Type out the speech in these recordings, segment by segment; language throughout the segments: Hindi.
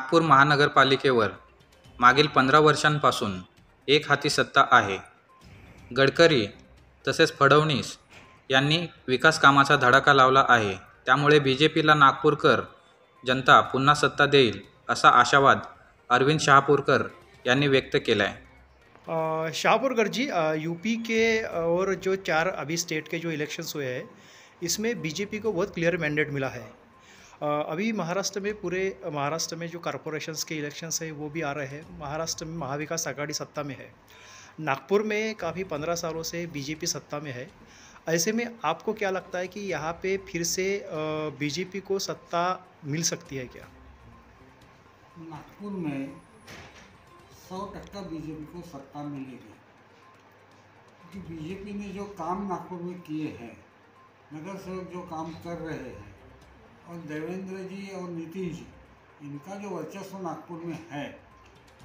नागपूर महानगरपालिकेवर मागील 15 वर्षांपासून एक हाती सत्ता आहे. गडकरी तसेच फडणवीस यांनी विकास कामाचा धडाका लावला आहे. त्यामुळे बीजेपीला नागपूरकर जनता पुन्हा सत्ता देईल असा आशावाद अरविंद शहापूरकर यांनी व्यक्त केला आहे. शाहपुरकर जी, यूपी के और जो 4 अभी स्टेट के जो इलेक्शंस हुए हैं, इसमें बीजेपी को बहुत क्लियर मैंडेट मिला है। अभी महाराष्ट्र में पूरे महाराष्ट्र में जो कॉरपोरेशंस के इलेक्शंस है वो भी आ रहे हैं। महाराष्ट्र में महाविकास आघाड़ी सत्ता में है। नागपुर में काफ़ी 15 सालों से बीजेपी सत्ता में है। ऐसे में आपको क्या लगता है कि यहाँ पे फिर से बीजेपी को सत्ता मिल सकती है क्या? नागपुर में 100% बीजेपी को सत्ता मिलेगी, क्योंकि बीजेपी ने जो काम नागपुर में किए हैं, नगर सेवक जो काम कर रहे हैं, और देवेंद्र जी और नीतीश जी, इनका जो वर्चस्व नागपुर में है।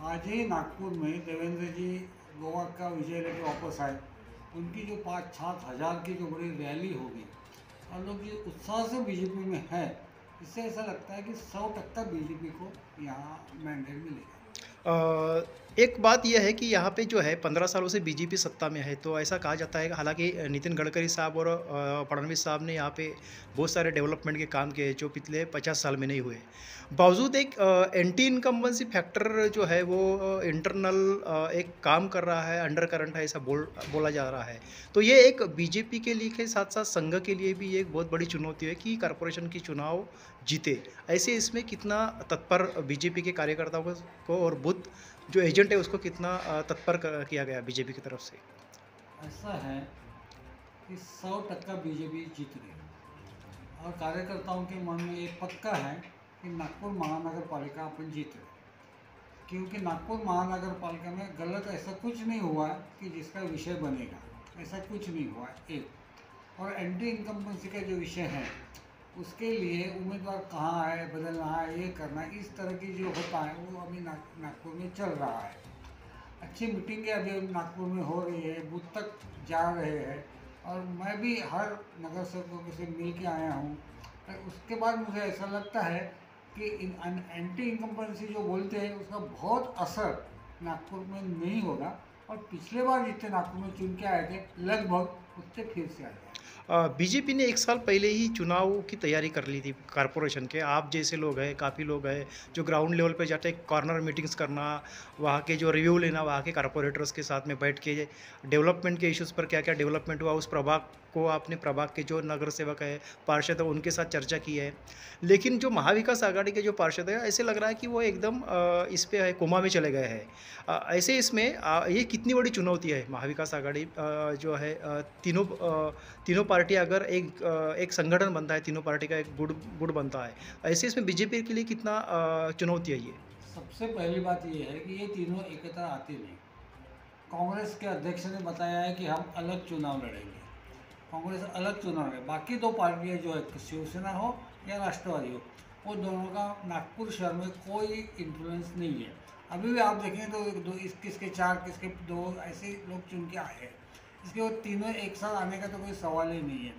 आज ही नागपुर में देवेंद्र जी गोवा का विजय लेके वापस आए। उनकी जो 5-7 हज़ार की जो बड़ी रैली होगी और लोग जो उत्साह से बीजेपी में है, इससे ऐसा लगता है कि 100% बीजेपी को यहाँ मैंडेट मिलेगा। एक बात यह है कि यहाँ पे जो है 15 सालों से बीजेपी सत्ता में है, तो ऐसा कहा जाता है कि हालांकि नितिन गडकरी साहब और फडणवीस साहब ने यहाँ पे बहुत सारे डेवलपमेंट के काम किए जो पिछले 50 साल में नहीं हुए। बावजूद एक एंटी इनकम्बेंसी फैक्टर जो है वो इंटरनल एक काम कर रहा है, अंडर करंट है, ऐसा बोला जा रहा है। तो ये एक बीजेपी के लिए के साथ साथ संघ के लिए भी एक बहुत बड़ी चुनौती है कि कॉरपोरेशन की चुनाव जीते। ऐसे इसमें कितना तत्पर बीजेपी के कार्यकर्ताओं को और बुद्ध जो एजेंट है उसको कितना तत्पर किया गया बीजेपी की तरफ से? ऐसा है कि 100% बीजेपी जीत गई और कार्यकर्ताओं के मन में ये पक्का है कि नागपुर महानगर पालिका अपन जीत रहे, क्योंकि नागपुर महानगर पालिका में गलत ऐसा कुछ नहीं हुआ है कि जिसका विषय बनेगा, ऐसा कुछ नहीं हुआ है। एक और एंटी इनकम्बेंसी का जो विषय है उसके लिए उम्मीदवार कहाँ है, बदलना है, ये करना है, इस तरह की जो होता है वो अभी नागपुर में चल रहा है। अच्छी मीटिंगें अभी नागपुर में हो रही है, बूथ तक जा रहे हैं, और मैं भी हर नगर सेवकों से मिल के आया हूँ। उसके बाद मुझे ऐसा लगता है कि एंटी इनकम्बेंसी जो बोलते हैं उसका बहुत असर नागपुर में नहीं होगा, और पिछले बार जितने नागपुर में चुन के आए थे लगभग उतने फिर से आ जाए। बीजेपी ने 1 साल पहले ही चुनाव की तैयारी कर ली थी कॉरपोरेशन के। आप जैसे लोग हैं, काफ़ी लोग हैं जो ग्राउंड लेवल पे जाते हैं, कॉर्नर मीटिंग्स करना, वहाँ के जो रिव्यू लेना, वहाँ के कॉरपोरेटर्स के साथ में बैठ के डेवलपमेंट के इश्यूज़ पर क्या क्या डेवलपमेंट हुआ उस प्रभाग को आपने प्रभाग के जो नगर सेवक है, पार्षद है, उनके साथ चर्चा की है। लेकिन जो महाविकास आघाड़ी के जो पार्षद है, ऐसे लग रहा है कि वो एकदम इस पे है, कोमा में चले गए हैं। ऐसे इसमें ये कितनी बड़ी चुनौती है महाविकास आघाड़ी जो है, तीनों पार्टी अगर एक संगठन बनता है, तीनों पार्टी का एक गुड़ बनता है, ऐसे इसमें बीजेपी के लिए कितना चुनौती है ये? सबसे पहली बात ये है कि ये तीनों एकत्र आते नहीं। कांग्रेस के अध्यक्ष ने बताया है कि हम अलग चुनाव लड़ेंगे, कांग्रेस अलग चुनाव लड़ेगी। बाकी दो पार्टियां जो है, शिवसेना हो या राष्ट्रवादी हो, वो दोनों का नागपुर शहर में कोई इन्फ्लुएंस नहीं है। अभी भी आप देखें तो दो किसके 4 किसके 2 ऐसे लोग चुन के आए हैं। इसके वो तीनों एक साथ आने का तो कोई सवाल ही नहीं है।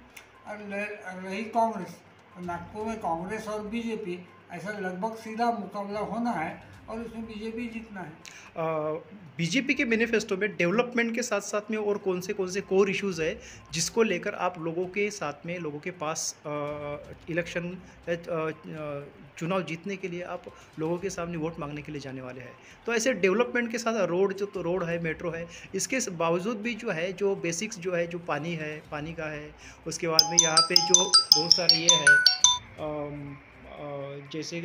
और रही कांग्रेस, तो नागपुर में कांग्रेस और बीजेपी ऐसा लगभग सीधा मुकाबला होना है, और उसमें बीजेपी जीतना है। बीजेपी के मैनिफेस्टो में डेवलपमेंट के साथ साथ में और कौन से कोर इश्यूज़ है जिसको लेकर आप लोगों के साथ में, लोगों के पास इलेक्शन चुनाव जीतने के लिए आप लोगों के सामने वोट मांगने के लिए जाने वाले हैं? तो ऐसे डेवलपमेंट के साथ रोड है, मेट्रो है, इसके बावजूद भी जो है, जो बेसिक्स जो है, जो पानी है, पानी का है, उसके बाद में यहाँ पे जो बहुत सारे ये है जैसे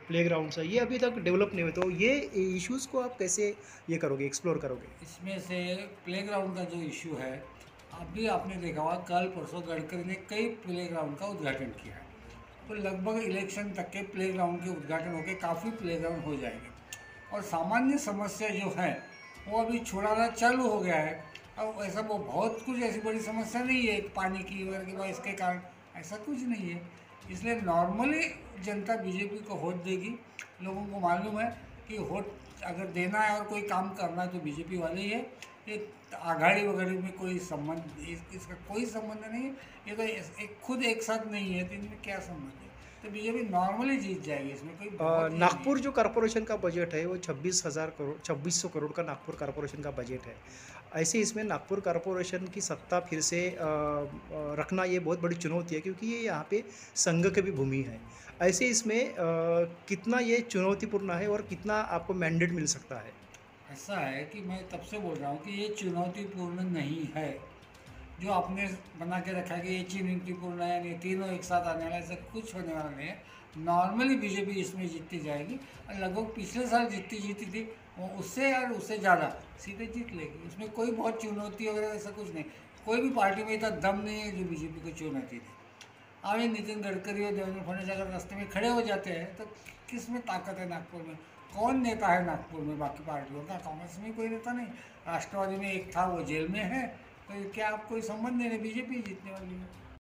प्लेग्राउंड्स है, ये अभी तक डेवलप नहीं हुए। तो ये इश्यूज़ को आप कैसे ये करोगे, एक्सप्लोर करोगे? इसमें से प्लेग्राउंड का जो इशू है, अभी आपने देखा होगा कल परसों गडकरी ने कई प्लेग्राउंड का उद्घाटन किया है, तो लगभग इलेक्शन तक के प्लेग्राउंड के उद्घाटन होकर काफ़ी प्लेग्राउंड हो जाएंगे। और सामान्य समस्या जो है वो अभी छुड़ाना चालू हो गया है। अब ऐसा वो बहुत कुछ ऐसी बड़ी समस्या नहीं है पानी की वगैरह की, वजह इसके कारण ऐसा कुछ नहीं है। इसलिए नॉर्मली जनता बीजेपी को वोट देगी। लोगों को मालूम है कि वोट अगर देना है और कोई काम करना है तो बीजेपी वाले ही है। ये आघाड़ी वगैरह में कोई संबंध, इसका कोई संबंध नहीं है। ये तो एक खुद एक साथ नहीं है, तो इनमें क्या संबंध है? तो बीजेपी नॉर्मली जीत जाएगी, इसमें कोई बहुत ये नागपुर नहीं जो कॉरपोरेशन का बजट है वो 26,000 करोड़ 2600 करोड़ का नागपुर कॉरपोरेशन का बजट है। ऐसे इसमें नागपुर कॉरपोरेशन की सत्ता फिर से रखना ये बहुत बड़ी चुनौती है, क्योंकि ये यहाँ पे संघ की भी भूमि है। ऐसे इसमें कितना ये चुनौतीपूर्ण है और कितना आपको मैंडेट मिल सकता है? ऐसा है कि मैं तब से बोल रहा हूँ कि ये चुनौतीपूर्ण नहीं है। जो आपने बना के रखा है कि ये चुनौतीपूर्ण है, नहीं तीनों एक साथ आने वाला, ऐसा कुछ होने वाला नहीं है। नॉर्मली बीजेपी इसमें जीतती जाएगी और लगभग पिछले साल जितनी जीती थी वो उससे और उससे ज़्यादा सीधे जीत लेगी। उसमें कोई बहुत चुनौती वगैरह ऐसा कुछ नहीं। कोई भी पार्टी में इतना दम नहीं है जो बीजेपी को चुनौती दे। अब ये नितिन गडकरी और देवेंद्र फडणवीस अगर रास्ते में खड़े हो जाते हैं तो किस में ताकत है नागपुर में? कौन नेता है नागपुर में बाकी पार्टियों का? कांग्रेस में कोई नेता नहीं, राष्ट्रवादी में एक था वो जेल में है, तो क्या आप कोई संबंध नहीं है, बीजेपी जीतने वाली है।